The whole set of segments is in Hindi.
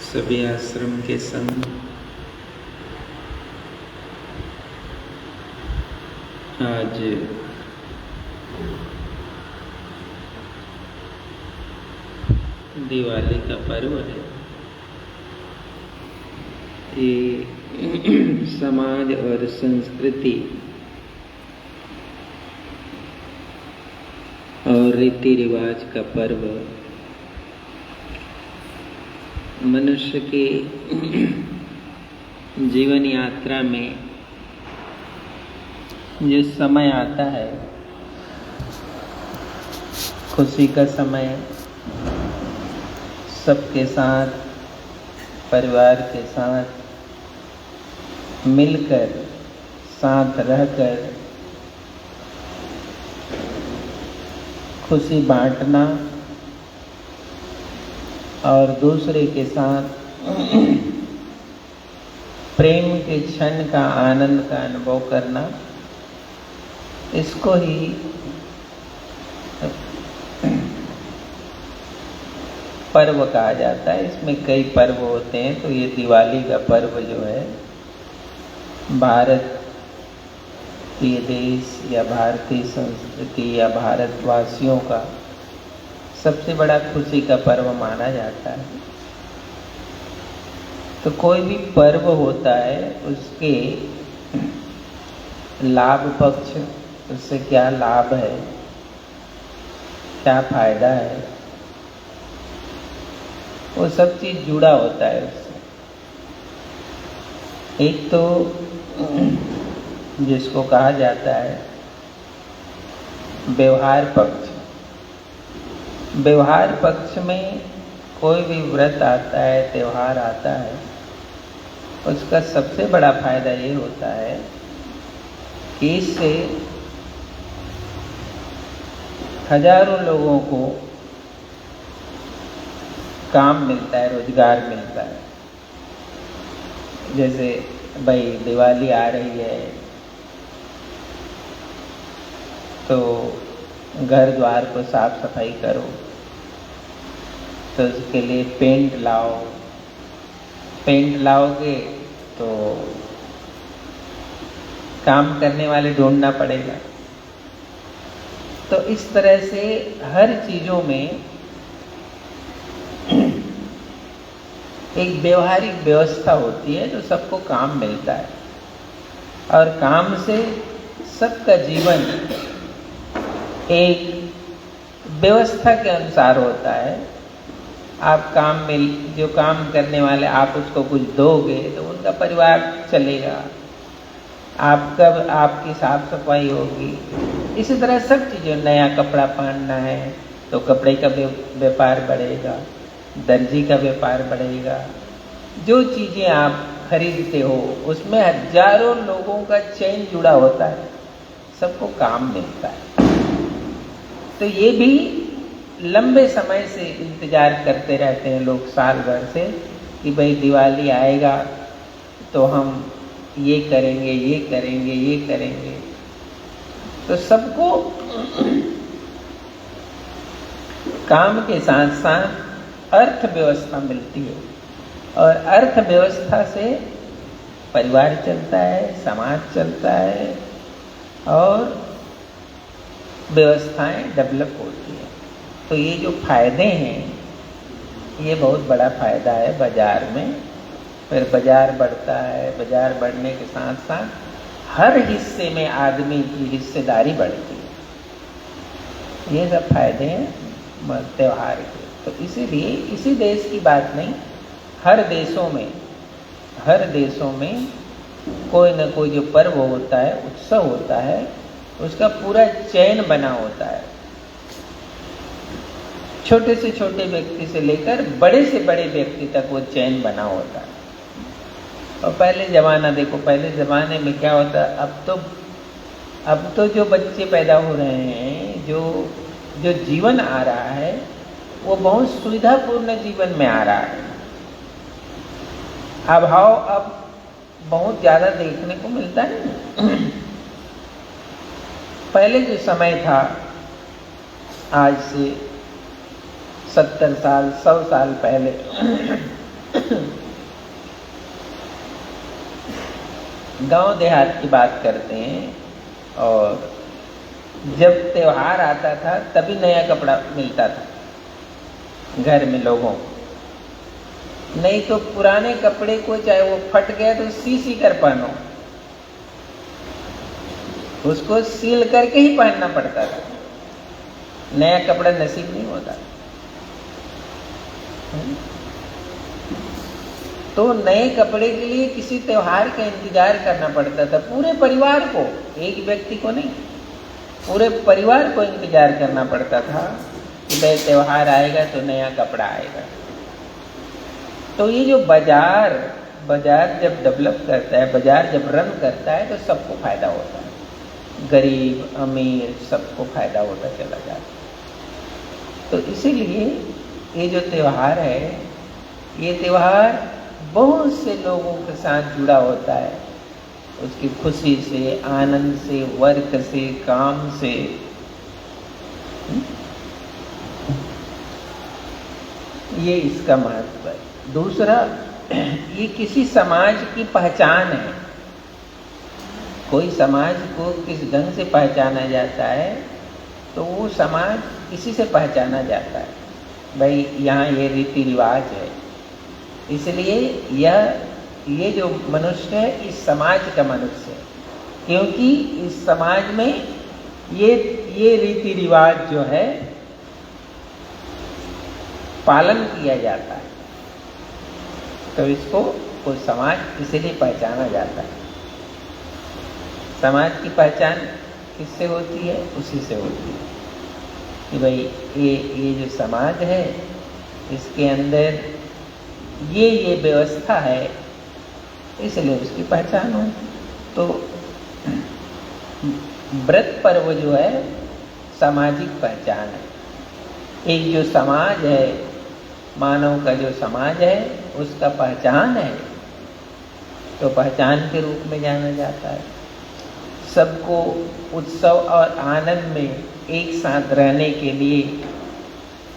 सभी आश्रम के संग आज दिवाली का पर्व है। ये समाज और संस्कृति और रीति रिवाज का पर्व मनुष्य के जीवन यात्रा में जो समय आता है, खुशी का समय, सबके साथ, परिवार के साथ मिलकर, साथ रहकर खुशी बांटना और दूसरे के साथ प्रेम के क्षण का आनंद का अनुभव करना, इसको ही पर्व कहा जाता है। इसमें कई पर्व होते हैं, तो ये दिवाली का पर्व जो है भारत के देश या भारतीय संस्कृति या भारतवासियों का सबसे बड़ा खुशी का पर्व माना जाता है। तो कोई भी पर्व होता है, उसके लाभ पक्ष, उससे क्या लाभ है, क्या फायदा है, वो सब चीज जुड़ा होता है उससे। एक तो जिसको कहा जाता है व्यवहार पक्ष। व्यवहार पक्ष में कोई भी व्रत आता है, त्योहार आता है, उसका सबसे बड़ा फायदा ये होता है कि इससे हजारों लोगों को काम मिलता है, रोजगार मिलता है। जैसे भाई दिवाली आ रही है तो घर द्वार को साफ सफाई करो, तो उसके लिए पेंट लाओ। पेंट लाओगे तो काम करने वाले ढूंढना पड़ेगा। तो इस तरह से हर चीजों में एक व्यवहारिक व्यवस्था होती है, जो सबको काम मिलता है और काम से सबका जीवन एक व्यवस्था के अनुसार होता है। आप काम में जो काम करने वाले, आप उसको कुछ दोगे तो उनका परिवार चलेगा, आपकी साफ सफाई होगी। इसी तरह सब चीज़ें, नया कपड़ा पहनना है तो कपड़े का व्यापार बढ़ेगा, दर्जी का व्यापार बढ़ेगा। जो चीज़ें आप खरीदते हो उसमें हजारों लोगों का चैन जुड़ा होता है, सबको काम मिलता है। तो ये भी लंबे समय से इंतजार करते रहते हैं लोग, साल भर से, कि भाई दिवाली आएगा तो हम ये करेंगे, ये करेंगे, ये करेंगे। तो सबको काम के साथ साथ अर्थव्यवस्था मिलती है और अर्थव्यवस्था से परिवार चलता है, समाज चलता है और व्यवस्थाएं डेवलप होती हैं। तो ये जो फायदे हैं, ये बहुत बड़ा फायदा है बाजार में। फिर बाजार बढ़ता है, बाजार बढ़ने के साथ साथ हर हिस्से में आदमी की हिस्सेदारी बढ़ती है। ये सब फायदे हैं त्योहार के। तो इसीलिए इसी देश की बात नहीं, हर देशों में कोई न कोई जो पर्व होता है, उत्सव होता है, उसका पूरा चैन बना होता है। छोटे से छोटे व्यक्ति से लेकर बड़े से बड़े व्यक्ति तक वो चैन बना होता है। और पहले ज़माना देखो, पहले ज़माने में क्या होता, अब तो जो बच्चे पैदा हो रहे हैं, जो जीवन आ रहा है, वो बहुत सुविधापूर्ण जीवन में आ रहा है। अभाव अब बहुत ज़्यादा देखने को मिलता है। पहले जो समय था, आज से 70 साल 100 साल पहले गांव देहात की बात करते हैं, और जब त्योहार आता था तभी नया कपड़ा मिलता था घर में लोगों को। नहीं तो पुराने कपड़े को चाहे वो फट गया तो सी कर पहनो, उसको सील करके ही पहनना पड़ता था, नया कपड़ा नसीब नहीं होता। तो नए कपड़े के लिए किसी त्योहार का इंतजार करना पड़ता था, पूरे परिवार को, एक व्यक्ति को नहीं, पूरे परिवार को इंतजार करना पड़ता था कि भाई त्योहार आएगा तो नया कपड़ा आएगा। तो ये जो बाजार जब डेवलप करता है, बाजार जब रन करता है, तो सबको फायदा होता है, गरीब अमीर सबको फायदा होता चला जाता है। तो इसीलिए ये जो त्यौहार है, ये त्यौहार बहुत से लोगों के साथ जुड़ा होता है, उसकी खुशी से, आनंद से, वर्क से, काम से। ये इसका महत्व है। दूसरा, ये किसी समाज की पहचान है। कोई समाज को किस ढंग से पहचाना जाता है, तो वो समाज इसी से पहचाना जाता है, भाई यहाँ ये रीति रिवाज है, इसलिए ये जो मनुष्य है इस समाज का मनुष्य है, क्योंकि इस समाज में ये रीति रिवाज जो है पालन किया जाता है, तो इसको कोई समाज इसीलिए पहचाना जाता है। समाज की पहचान किससे होती है? उसी से होती है कि भाई ये जो समाज है, इसके अंदर ये व्यवस्था है, इसलिए उसकी पहचान हो। तो व्रत पर्व जो है सामाजिक पहचान है। एक जो समाज है, मानव का जो समाज है, उसका पहचान है, तो पहचान के रूप में जाना जाता है। सबको उत्सव और आनंद में एक साथ रहने के लिए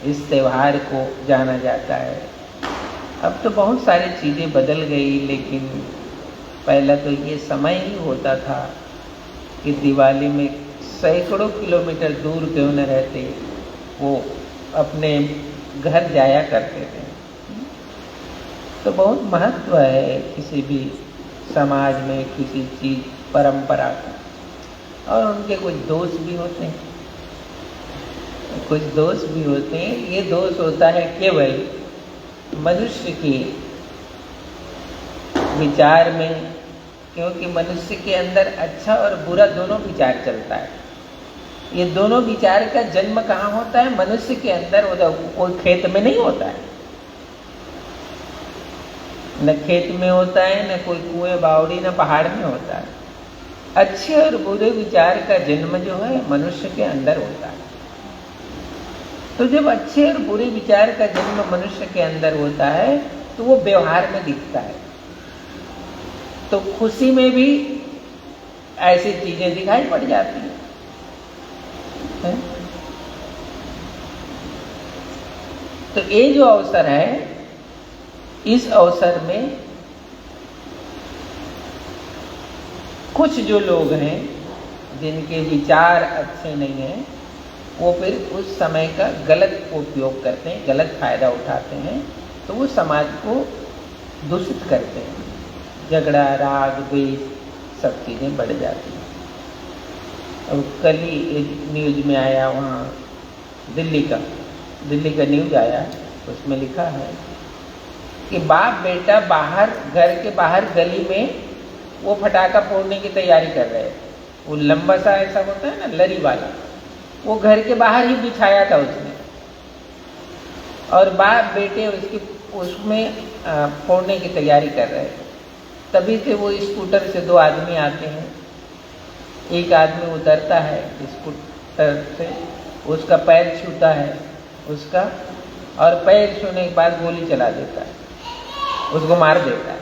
इस त्यौहार को जाना जाता है। अब तो बहुत सारी चीज़ें बदल गई, लेकिन पहला तो ये समय ही होता था कि दिवाली में सैकड़ों किलोमीटर दूर क्यों न रहते, वो अपने घर जाया करते थे। तो बहुत महत्व है किसी भी समाज में, किसी चीज़ परंपरा का। और उनके कुछ दोष भी होते हैं, कुछ दोष भी होते हैं। ये दोष होता है केवल मनुष्य के विचार में, क्योंकि मनुष्य के अंदर अच्छा और बुरा दोनों विचार चलता है। ये दोनों विचार का जन्म कहाँ होता है? मनुष्य के अंदर होता है, कोई खेत में नहीं होता है, न खेत में होता है, न कोई कुएं बावड़ी, न पहाड़ में होता है। अच्छे और बुरे विचार का जन्म जो है मनुष्य के अंदर होता है। तो जब अच्छे और बुरे विचार का जन्म मनुष्य के अंदर होता है, तो वो व्यवहार में दिखता है। तो खुशी में भी ऐसी चीजें दिखाई पड़ जाती हैं। तो ये जो अवसर है, इस अवसर में कुछ जो लोग हैं जिनके विचार अच्छे नहीं हैं, वो फिर उस समय का गलत उपयोग करते हैं, गलत फायदा उठाते हैं, तो वो समाज को दूषित करते हैं। झगड़ा, राग, द्वेष सब चीज़ें बढ़ जाती हैं। अब कल ही एक न्यूज़ में आया, वहाँ दिल्ली का न्यूज़ आया, उसमें लिखा है कि बाप बेटा बाहर, घर के बाहर गली में वो फटाका फोड़ने की तैयारी कर रहे हैं। वो लंबा सा ऐसा होता है ना, लरी वाला, वो घर के बाहर ही बिछाया था उसने, और बाप बेटे उसमें फोड़ने की तैयारी कर रहे थे। तभी से वो स्कूटर से दो आदमी आते हैं, एक आदमी उतरता है स्कूटर से, उसका पैर छूता है उसका, और पैर छूने के बाद गोली चला देता है, उसको मार देता है।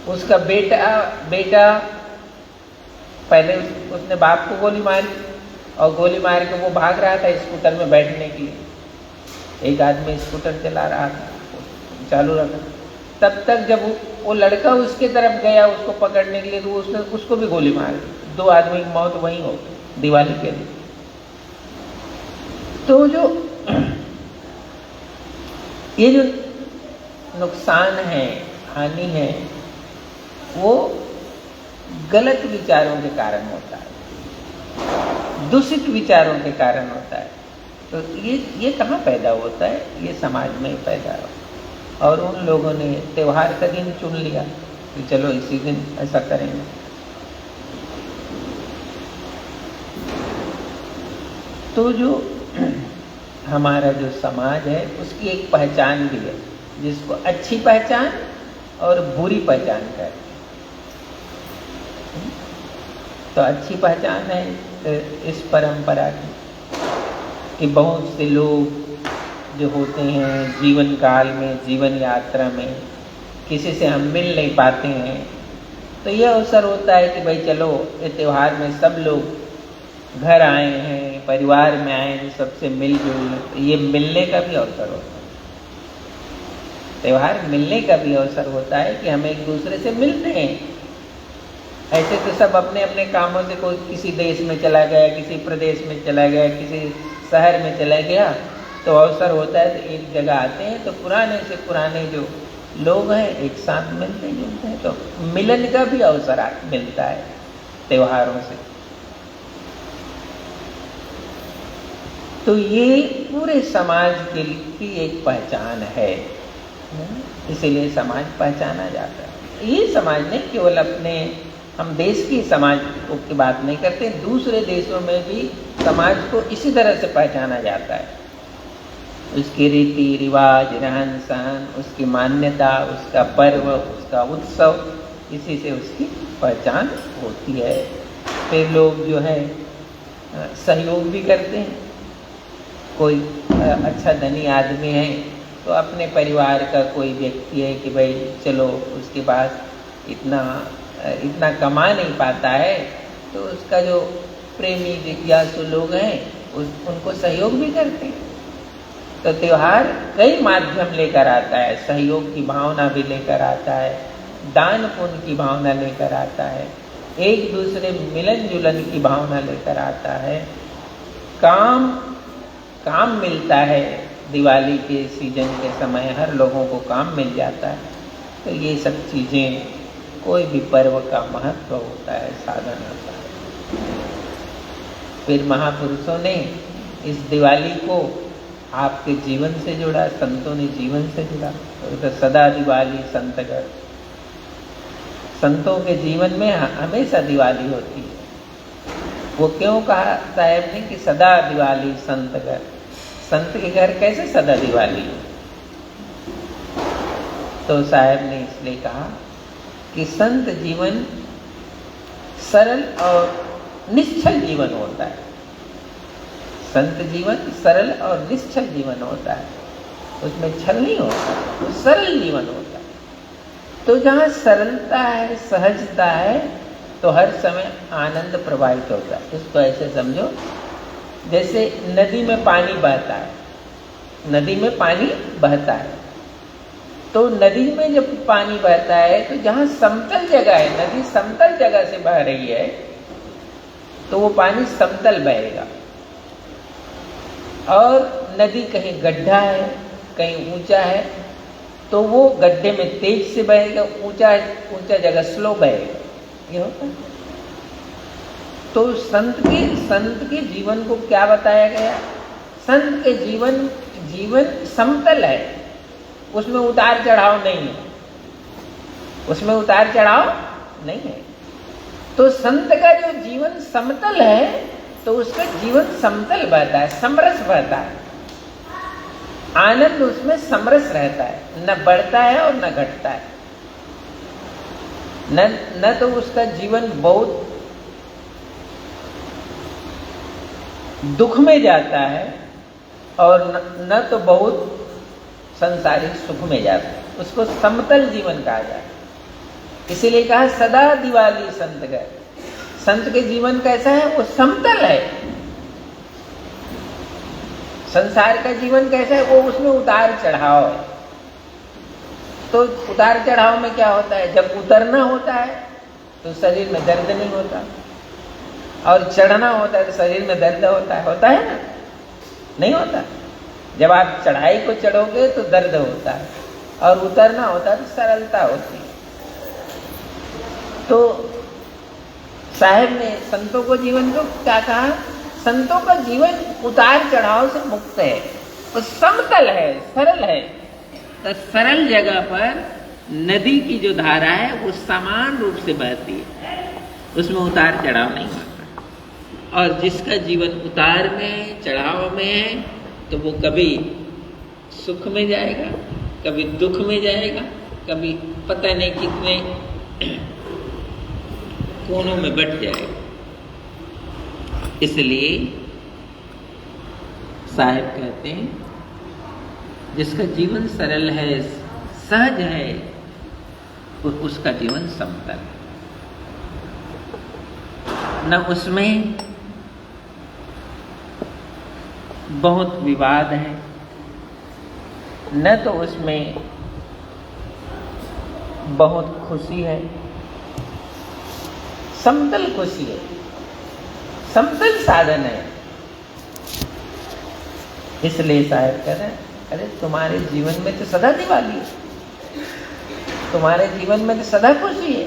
उसका बेटा पहले उसने बाप को गोली मारी, और गोली मार के वो भाग रहा था स्कूटर में बैठने के लिए। एक आदमी स्कूटर चला रहा था, चालू रखा, तब तक जब वो लड़का उसके तरफ गया उसको पकड़ने के लिए, तो उसने उसको भी गोली मार दी। 2 आदमी की मौत वहीं हो गई दिवाली के लिए। तो जो ये जो नुकसान है, हानि है, वो गलत विचारों के कारण होता है, दूषित विचारों के कारण होता है। तो ये कहाँ पैदा होता है? ये समाज में ही पैदा होता है। और उन लोगों ने त्योहार का दिन चुन लिया कि चलो इसी दिन ऐसा करेंगे। तो जो हमारा जो समाज है उसकी एक पहचान भी है, जिसको अच्छी पहचान और बुरी पहचान कहते हैं। तो अच्छी पहचान है इस परंपरा की कि बहुत से लोग जो होते हैं जीवन काल में, जीवन यात्रा में किसी से हम मिल नहीं पाते हैं, तो यह अवसर होता है कि भाई चलो ये त्यौहार में सब लोग घर आए हैं, परिवार में आए हैं, सबसे मिलजुल, तो ये मिलने का भी अवसर होता है। त्यौहार मिलने का भी अवसर होता है कि हम एक दूसरे से मिलते हैं। ऐसे तो सब अपने अपने कामों से, कोई किसी देश में चला गया, किसी प्रदेश में चला गया, किसी शहर में चला गया, तो अवसर होता है तो एक जगह आते हैं, तो पुराने से पुराने जो लोग हैं एक साथ मिलते जुलते हैं, तो मिलन का भी अवसर मिलता है त्योहारों से। तो ये पूरे समाज की एक पहचान है, इसीलिए समाज पहचाना जाता है। ये समाज नहीं केवल अपने, हम देश की समाज की बात नहीं करते, दूसरे देशों में भी समाज को इसी तरह से पहचाना जाता है। उसके रीति रिवाज, रहन सहन, उसकी मान्यता, उसका पर्व, उसका उत्सव, इसी से उसकी पहचान होती है। फिर लोग जो है सहयोग भी करते हैं। कोई अच्छा धनी आदमी है तो अपने परिवार का कोई व्यक्ति है कि भाई चलो उसके पास इतना कमा नहीं पाता है, तो उसका जो प्रेमी जिज्ञासु लोग हैं उनको सहयोग भी करते हैं। तो त्यौहार कई माध्यम लेकर आता है, सहयोग की भावना भी लेकर आता है, दान पुण्य की भावना लेकर आता है, एक दूसरे मिलन जुलन की भावना लेकर आता है, काम मिलता है। दिवाली के सीजन के समय हर लोगों को काम मिल जाता है। तो ये सब चीज़ें, कोई भी पर्व का महत्व होता है, साधन होता है। फिर महापुरुषों ने इस दिवाली को आपके जीवन से जुड़ा, संतों ने जीवन से जुड़ा। तो सदा दिवाली संतगढ़, संतों के जीवन में हमेशा दिवाली होती है। वो क्यों कहा साहब ने कि सदा दिवाली संतगढ़? संत के घर कैसे सदा दिवाली हो? तो साहब ने इसलिए कहा कि संत जीवन सरल और निश्चल जीवन होता है। संत जीवन सरल और निश्चल जीवन होता है, उसमें छल नहीं होता, वो सरल जीवन होता है। तो जहाँ सरलता है, सहजता है, तो हर समय आनंद प्रवाहित होता है। इसको ऐसे समझो जैसे नदी में पानी बहता है, नदी में पानी बहता है, तो नदी में जब पानी बहता है तो जहाँ समतल जगह है, नदी समतल जगह से बह रही है, तो वो पानी समतल बहेगा। और नदी कहीं गड्ढा है, कहीं ऊंचा है, तो वो गड्ढे में तेज से बहेगा, ऊंचा जगह स्लो बहेगा। ये होता है। तो संत के जीवन को क्या बताया गया? संत के जीवन समतल है, उसमें उतार चढ़ाव नहीं है, उसमें उतार चढ़ाव नहीं है। तो संत का जो जीवन समतल है, तो उसका जीवन समतल बहता है, समरस बहता है, आनंद उसमें समरस रहता है, न बढ़ता है और न घटता है। न तो उसका जीवन बहुत दुख में जाता है और न तो बहुत संसारिक सुख में जाता है। उसको समतल जीवन कहा जाता है। इसीलिए कहा सदा दिवाली संतगढ़। संत के जीवन कैसा है? वो समतल है, संसार का जीवन कैसा है, वो उसमें उतार चढ़ाव है। तो उतार चढ़ाव में क्या होता है, जब उतरना होता है तो शरीर में दर्द नहीं होता, और चढ़ना होता है तो शरीर में दर्द होता है ना, नहीं होता। जब आप चढ़ाई को चढ़ोगे तो दर्द होता है, और उतरना होता है तो सरलता होती है। तो साहब ने संतों को जीवन को क्या कहा, संतों का जीवन उतार चढ़ाव से मुक्त है, वो समतल है, सरल है। तो सरल जगह पर नदी की जो धारा है वो समान रूप से बहती है, उसमें उतार चढ़ाव नहीं होता। और जिसका जीवन उतार में चढ़ाव में है तो वो कभी सुख में जाएगा, कभी दुख में जाएगा, कभी पता नहीं कितने कोनों में बट जाएगा। इसलिए साहिब कहते हैं जिसका जीवन सरल है, सहज है, उसका जीवन समतल है। न उसमें बहुत विवाद है, न तो उसमें बहुत खुशी है, समतल खुशी है, समतल साधन है। इसलिए साहब कह रहे हैं, अरे तुम्हारे जीवन में तो सदा दिवाली है, तुम्हारे जीवन में तो सदा खुशी है,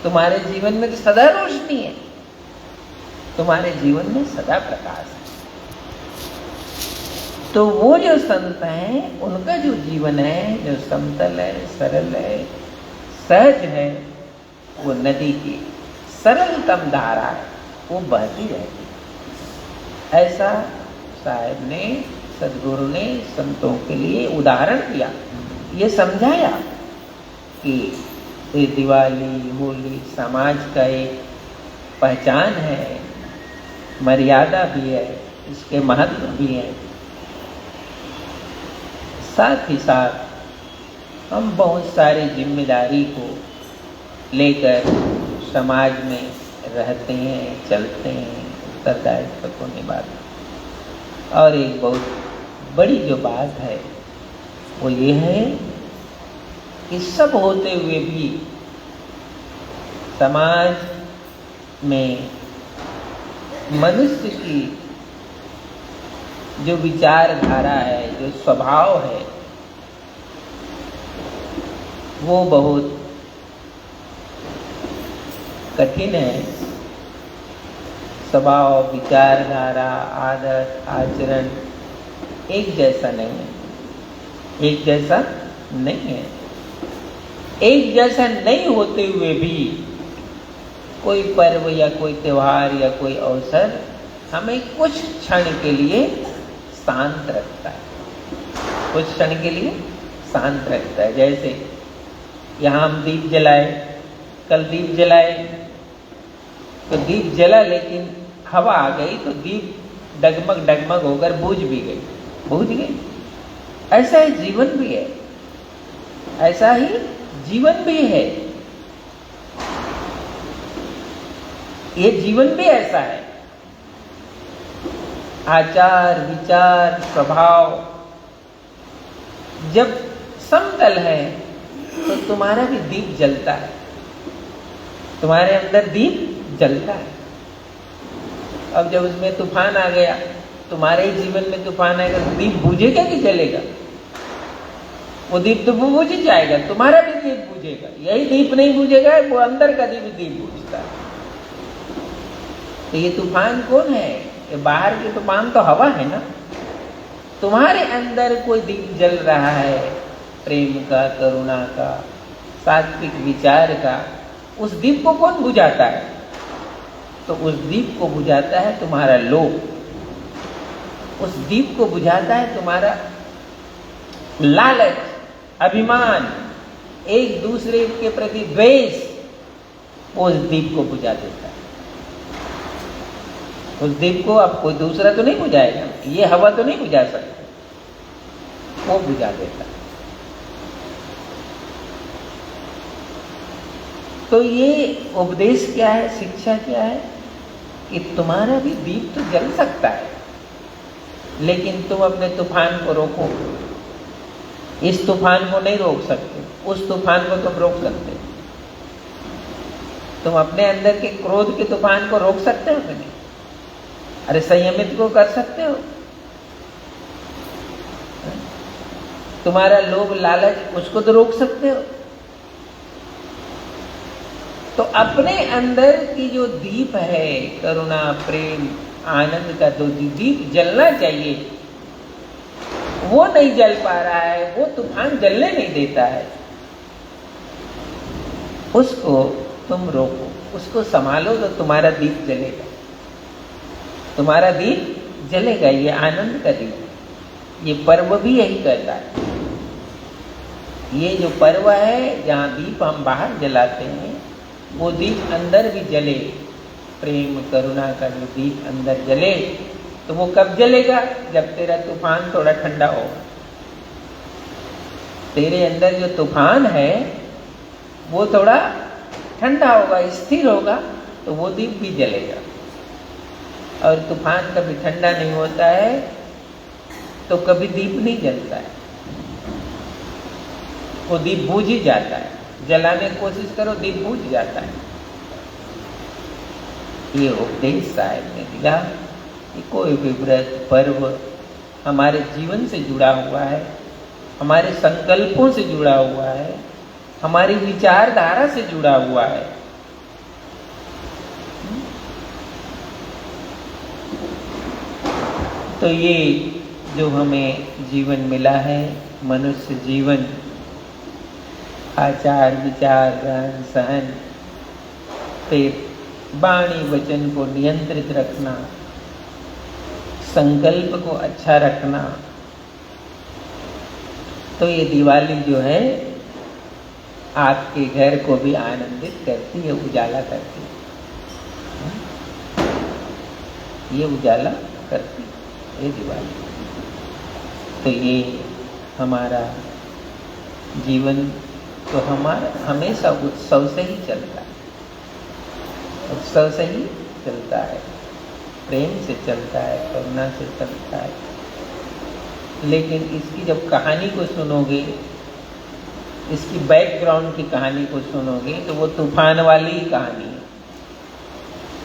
तुम्हारे जीवन में तो सदा रोशनी है, तुम्हारे जीवन में सदा प्रकाश है। तो वो जो संत हैं उनका जो जीवन है, जो समतल है, सरल है, सहज है, वो नदी की सरलतम धारा है, वो बहती रहती है। ऐसा साहब ने, सदगुरु ने संतों के लिए उदाहरण दिया, ये समझाया कि ये दिवाली होली समाज का एक पहचान है, मर्यादा भी है, इसके महत्व भी है। साथ ही साथ हम बहुत सारी जिम्मेदारी को लेकर समाज में रहते हैं, चलते हैं, उत्तरदायित्व को निभाते हैं। और एक बहुत बड़ी जो बात है वो ये है कि सब होते हुए भी समाज में मनुष्य की जो विचारधारा है, जो स्वभाव है, वो बहुत कठिन है। स्वभाव, विचारधारा, आदत, आचरण एक जैसा नहीं है, एक जैसा नहीं है। एक जैसा नहीं होते हुए भी कोई पर्व या कोई त्योहार या कोई अवसर हमें कुछ क्षण के लिए शांत रखता है, कुछ क्षण के लिए शांत रखता है। जैसे यहाँ हम दीप जलाए, कल दीप जलाए तो दीप जला, लेकिन हवा आ गई तो दीप डगमग डगमग होकर बुझ भी गई, बुझ गई। ऐसा ही जीवन भी है, ऐसा ही जीवन भी है। ये जीवन भी ऐसा है। आचार, विचार, स्वभाव जब समतल है तो तुम्हारा भी दीप जलता है, तुम्हारे अंदर दीप जलता है। अब जब उसमें तूफान आ गया, तुम्हारे ही जीवन में तूफान आएगा तो दीप बुझेगा कि जलेगा? वो दीप तो बुझ ही जाएगा, तुम्हारा भी दीप बुझेगा। यही दीप नहीं बुझेगा, वो अंदर का दीप बुझता है। तो ये तूफान कौन है? ये बाहर की तूफान तो हवा है ना। तुम्हारे अंदर कोई दीप जल रहा है, प्रेम का, करुणा का, सात्विक विचार का। उस दीप को कौन बुझाता है? तो उस दीप को बुझाता है तुम्हारा लोभ, उस दीप को बुझाता है तुम्हारा लालच, अभिमान, एक दूसरे के प्रति द्वेष। वो उस दीप को बुझा देता है। उस दीप को अब कोई दूसरा तो नहीं बुझाएगा, ये हवा तो नहीं बुझा सकती, वो बुझा देता है। तो ये उपदेश क्या है, शिक्षा क्या है? कि तुम्हारा भी दीप तो जल सकता है, लेकिन तुम अपने तूफान को रोको। इस तूफान को नहीं रोक सकते, उस तूफान को तुम रोक सकते हो। तुम अपने अंदर के क्रोध के तूफान को रोक सकते हो कि नहीं? अरे संयमित को कर सकते हो। तुम्हारा लोभ लालच, उसको तो रोक सकते हो। तो अपने अंदर की जो दीप है, करुणा, प्रेम, आनंद का जो दीप जलना चाहिए, वो नहीं जल पा रहा है, वो तूफान जलने नहीं देता है। उसको तुम रोको, उसको संभालो तो तुम्हारा दीप जलेगा। तुम्हारा दीप जलेगा। ये आनंद का दीप, ये पर्व भी यही करता है। ये जो पर्व है, जहाँ दीप हम बाहर जलाते हैं, वो दीप अंदर भी जले। प्रेम करुणा का जो दीप अंदर जले, तो वो कब जलेगा? जब तेरा तूफान थोड़ा ठंडा होगा। तेरे अंदर जो तूफान है वो थोड़ा ठंडा होगा, स्थिर होगा, तो वो दीप भी जलेगा। और तूफान कभी ठंडा नहीं होता है तो कभी दीप नहीं जलता है, वो दीप बुझ ही जाता है। जलाने की कोशिश करो, दीप बुझ जाता है। ये उपदेश साहब ने दिया कि कोई भी व्रत पर्व हमारे जीवन से जुड़ा हुआ है, हमारे संकल्पों से जुड़ा हुआ है, हमारी विचारधारा से जुड़ा हुआ है। तो ये जो हमें जीवन मिला है, मनुष्य जीवन, आचार विचार रहन सहन, फिर वाणी वचन को नियंत्रित रखना, संकल्प को अच्छा रखना, तो ये दिवाली जो है आपके घर को भी आनंदित करती है, उजाला करती है। ये उजाला करती है ये दिवाली। तो ये हमारा जीवन तो हमारा हमेशा उत्सव से ही चलता है, उत्सव से ही चलता है, प्रेम से चलता है, करुणा से चलता है। लेकिन इसकी जब कहानी को सुनोगे, इसकी बैकग्राउंड की कहानी को सुनोगे, तो वो तूफान वाली ही कहानी है।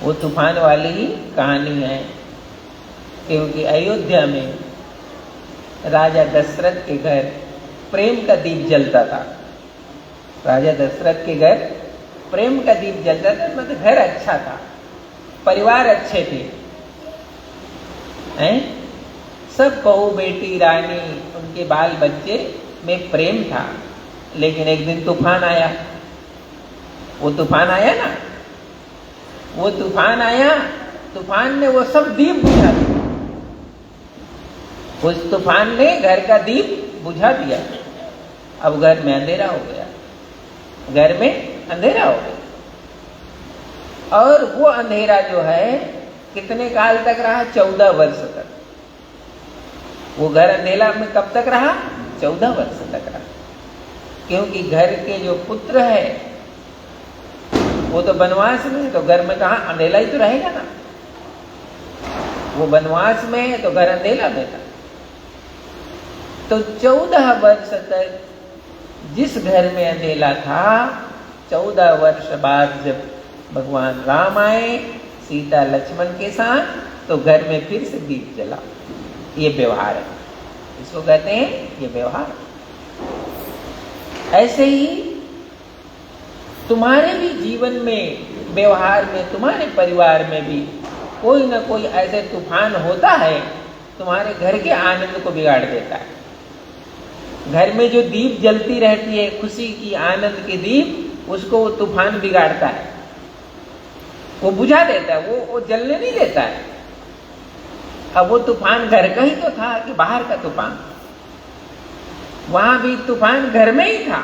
वो तूफान वाली ही कहानी है, क्योंकि अयोध्या में राजा दशरथ के घर प्रेम का दीप जलता था। राजा दशरथ के घर प्रेम का दीप जलता था, मतलब घर अच्छा था, परिवार अच्छे थे, हैं? सब बहू बेटी रानी उनके बाल बच्चे में प्रेम था। लेकिन एक दिन तूफान आया। वो तूफान आया ना, वो तूफान आया, तूफान ने वो सब दीप बुझा दिया। उस तूफान ने घर का दीप बुझा दिया। अब घर में अंधेरा हो गया, घर में अंधेरा हो गया। और वो अंधेरा जो है कितने काल तक रहा? 14 वर्ष तक। वो घर अंधेरा में कब तक रहा? 14 वर्ष तक रहा। क्योंकि घर के जो पुत्र है वो तो वनवास में, तो घर में कहाँ अंधेरा ही तो रहेगा ना। वो वनवास में है तो घर अंधेरा में था। तो 14 वर्ष तक जिस घर में अंधेरा था, 14 वर्ष बाद जब भगवान राम आए सीता लक्ष्मण के साथ, तो घर में फिर से दीप जला। ये व्यवहार है, इसको कहते हैं ये व्यवहार। ऐसे ही तुम्हारे भी जीवन में, व्यवहार में, तुम्हारे परिवार में भी कोई ना कोई ऐसे तूफान होता है, तुम्हारे घर के आनंद को बिगाड़ देता है। घर में जो दीप जलती रहती है, खुशी की, आनंद की दीप, उसको वो तूफान बिगाड़ता है, वो बुझा देता है, वो जलने नहीं देता है। अब वो तूफान घर का ही तो था कि बाहर का तूफान? वहां भी तूफान घर में ही था।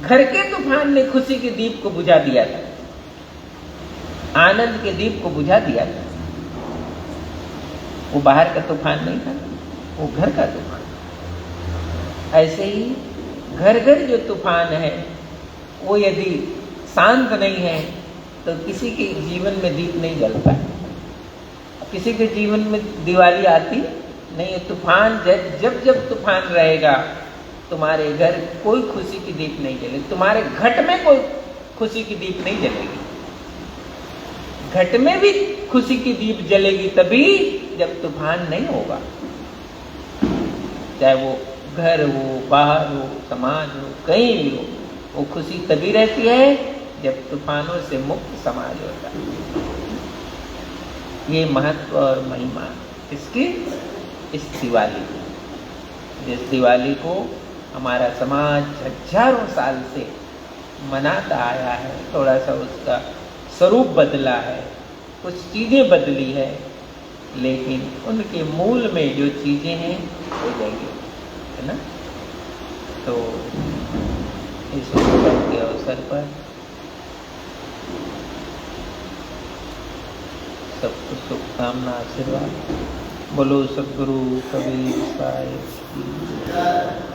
घर के तूफान ने खुशी के दीप को बुझा दिया था, आनंद के दीप को बुझा दिया था। वो बाहर का तूफान नहीं था, वो घर का तूफान। ऐसे ही घर घर जो तूफान है, वो यदि शांत नहीं है तो किसी के जीवन में दीप नहीं जलता है। किसी के जीवन में दिवाली आती नहीं, तूफान जब जब तूफान रहेगा तुम्हारे घर कोई खुशी की दीप नहीं जलेगी, तुम्हारे घट में कोई खुशी की दीप नहीं जलेगी। घट में भी खुशी की दीप जलेगी तभी जब तूफान नहीं होगा। चाहे वो घर हो, बाहर हो, समाज हो, कहीं भी हो, वो खुशी तभी रहती है जब तूफानों से मुक्त समाज होता है। ये महत्व और महिमा इसकी इस दिवाली की। जिस दिवाली को हमारा समाज हजारों साल से मनाता आया है, थोड़ा सा उसका स्वरूप बदला है, कुछ चीज़ें बदली है, लेकिन उनके मूल में जो चीज़ें हैं वो जाएंगी, है ना। तो इस उत्सव के अवसर पर सबको शुभकामना, आशीर्वाद। बोलो सद्गुरु कबीर साहिब की जय।